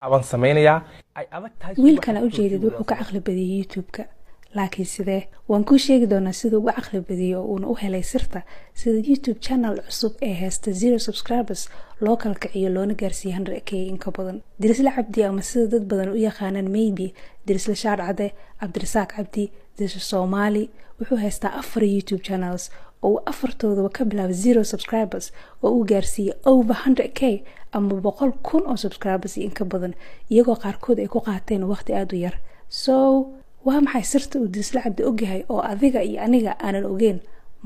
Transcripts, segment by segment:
abaan samaynayaa ay adag tahay wiilkana u jeedid wuxuu ka caqli badiyay YouTube-ka laakiin sidee waan ku sheegi doonaa sida uu caqli badiyay oo uu u helay sirta sida YouTube channel cusub ee haysta 0 subscribers loo kala kiciyo loona gaarsiiyo 100k in ka badan Dirisle Cabdi ama sida dad badan u yaqaanaan maybe Dirisle Shaar Cade Cabdirasaaq Cabdi Dirisle Soomaali wuxuu haystaa 4 YouTube channels oo afartooda ka bilaabay 0 subscribers oo uu gaarsiiyay over 100k ama 100,000 oo subscribers in ka badan iyagoo qaarkood ay ku qaateen waqti aad u yar so waa maxay sirta uu Dirisle Cabdi ogyahay oo adiga iyo aniga aanan ogeyn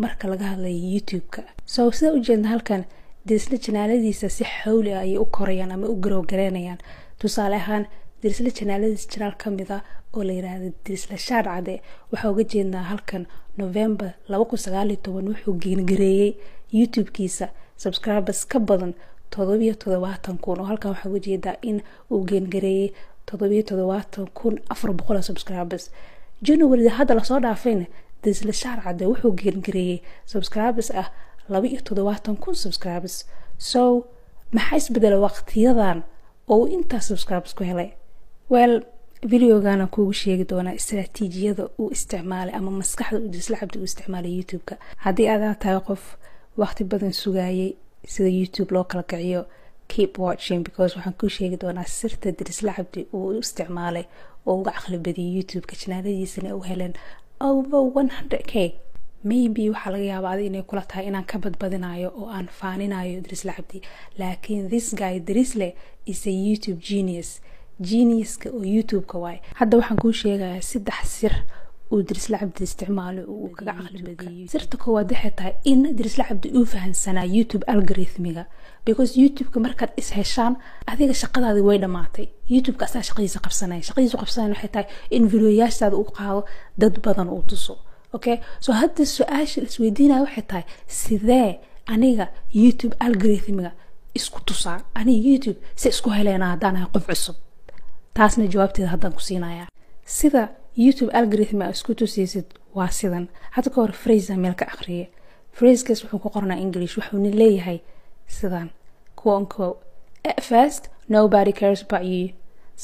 marka laga hadlayo YouTube-ka so sida u jeedna halkan Dirisle channeladiisa si xawli ah ay u korayaan ama u grow gareynayaan tusaale ahaan Dirisle channeladiisa channel kamida oo la yiraahdo Dirisle Shaar Cade waxa uga jeednaa halkan November 2019 wuxuu gareeyay YouTube-kiisa subscribers ka badan 77,000 oo halkan waxa uga jeedaa in uu gareeyay 77,400 subscribers January hadda la soo dhaafayna Dirisle Shaar Cade wuxuu gareeyay subscribers ah 72,000 subscribers so maxay isbeddelay waqtiyadan oo inta subscribers ku helay well videogana kuugu sheegi doona istiraatiijiyada uu isticmaalay ama maskaxda uu Dirisle Cabdi uu isticmaalay YouTube-ka haddii aad tahay qof waqti badan sugayay sida YouTube loo kala kiciyo keep watching because waxaan ku sheegi doonaa sirta Dirisle Cabdi uu isticmaalay oo uu caqli badiyay YouTube-ka channeladiisana uu heleen over 100k maybe waxa laga yaabaa inay kula tahay inaan ka badbadinayo oo aan faaninayo Dirisle Cabdi laakiin this guy Dirisle is a YouTube genius-ka oo YouTube-ka waay hadda waxaan ku sheegayaa 3 sir uu Dirisle Cabdi isticmaalo uu kaga caqli badiyay sirta koowaad waxay tahay in Dirisle Cabdi uu fahansanaa YouTube algorithm-ga because YouTube-ka markaad is heshaan adiga shaqadaadi way dhamaatay YouTube-ka asaa shaqadiisa qabsanay waxay tahay in videoyaashaada uu qaado dad badan uu tuso okay so hadda su'aasha isweydiinaya waxay tahay sidee aniga YouTube algorithm-ga isku tusaa aniga YouTube si isku heleena hadaan ahay qof cusub taasna jawaabteeda haddaan ku siinayaa sida YouTube algorithm isku tusaysid waa sidan hadda ka hor phrase meel ka akhriye phrase-kaas wuxuu ku qornaa English wuxuu leeyahay sidan quote unquote at first nobody cares about you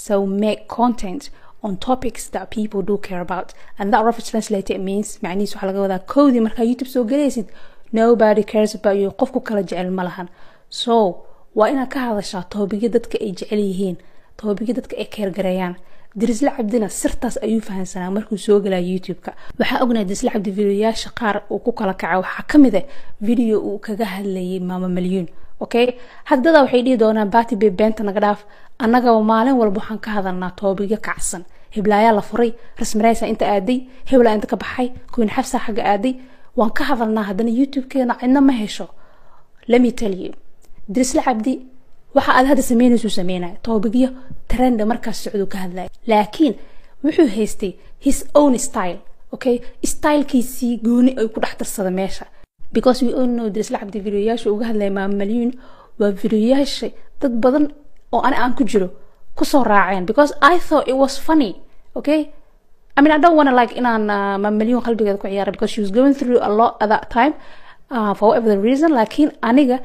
so make content on topics that people do care about and that roughly translated means macnihiisu waxa laga wadaa koodi marka YouTube soo galaysid nobody cares about you qofku kala jecel ma lahan so waa inaad ka hadashaa topic dadka ay jecel yihiin topic dadka ay care gareeyaan Dirisle Cabdina sirtaas ayuu fahansanaa markuu soo galay YouTube-ka waxa ognahay Dirisle Cabdi videoyaasha qaar uu ku kala kacay waxa kamid ah video uu kaga hadlayay Mama Malyuun okay haddaba waxay dhigi doonaan baati beenta naga dhaaf annaga maalin walba waxaan ka hadalnaa topic kacsan heblaaya la furay rasmaraysa inta aaday hebla inta ka baxay kuwin xafsa xaga aaday waan ka hadalnaa hadana YouTube-keena cidna ma hesho let me tell you Dirisle Cabdi waxa aad hadda sameynaa toobigyo trend markaas socdo ka hadlay laakiin wuxuu haystay his own style okay style-kiisi gooni ay ku dhaxtarsada meesha because we all know Dirisle Cabdi videoyaasha uga hadlay Mama Malyuun waa videoyaasha dad badan oo aan ku jiro ku soo raaceen because I thought it was funny okay I mean I don't want to like inaan Mama Malyuun qalbigeeda ku ciyaaro because she was going through a lot at that time for whatever the reason laakiin aniga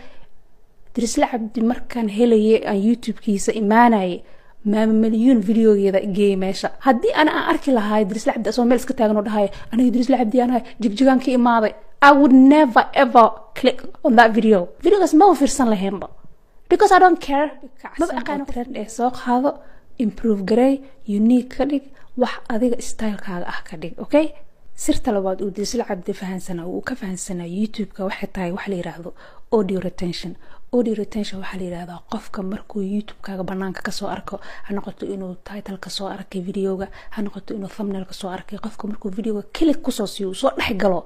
Dirisle Cabdi markaan helayay aan YouTube-kiisa imaanay Mama Malyuun videogeeda geey meesha haddii aan arki lahaa Dirisle Cabdi soo meel iska taagan oo dhahay aniga Dirisle Cabdi aan jigjigaan ka imaaday I would never ever click on that videogaas ma fiirsan lahaynba because I don't care ma aqaan trend ee soo qaado improve garay unique ka dhig wax adiga style-kaaga ah ka dhig okay sirta labaad uu Dirisle Cabdi fahansanaa uu ka fahansanaa YouTube-ka waxay tahay wax la yiraahdo audio retention waxa la yiraahdaa qofka markuu YouTube-kaaga banaanka ka soo arko ha noqoto inuu title ka soo arkay videoga ha noqoto inuu thumbnail ka soo arkay qofka markuu videoga click ku soo siiyo soo dhex galo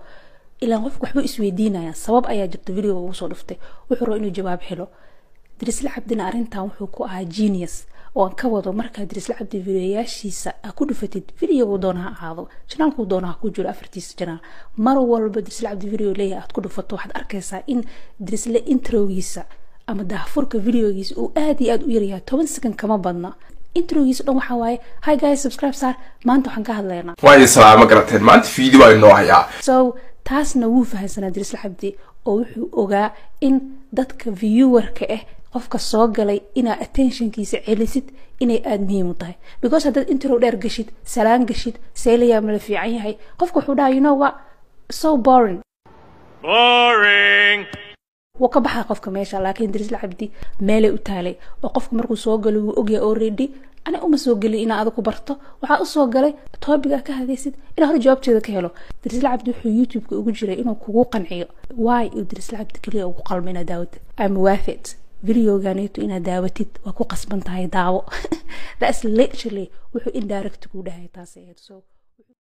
ilaa qofku waxba isweydiinaya sabab ayaa jirta videoga uu soo dhuftay wuxuu roo inuu jawaab helo Dirisle Cabdina arintan wuxuu ku ahaa genius oo ka wado marka Dirisle Cabdi videoyaashiisa ku dhufatid videoga doonaha ahaado channelku doonaha ku jiro afartiisa channel mar walba Dirisle Cabdi video leeyahay aad ku dhufato waxaad arkaysaa in Dirisle introgiisa ama daafurka videogiisa uu aad iyo aad u yar yahay 10 second kama badna introgiisa dhan waxa waaye hi guys subscribe sar maanta waxaan ka hadlaynaa way salaam garateen maanta video ay noo hayaa so taasna wuu fahansanaa Dirisle Cabdi oo wuxuu ogaa in dadka viewer-ka qofka soo galay inaa attentionkiisa celisid inay aad muhiim u tahay because haddaad intro dheer gashid salaan gashid seelayaa mala fiican yahay qofka wuxuu dhahaa you know what so boring wuu ka baxaa qofka meesha laakiin Dirisla Cabdi meelay u taalay oo qofka markuu soo galo wuu ogyahay already ana uma soo galin inaa aad ku barto waxa u soo galay topiga ka hadlaysid ila hor jawaabteeda ka helo Dirisla Cabdi wuxuu YouTube-ka ugu jiray inuu kugu qanciyo why uu Dirisla Cabdi kaliya ugu qalmayna daawad am waafid videoganeeto ina daawatid waa ku qasban tahay daawo that's literally wuxuu indirect ku dhahay taas so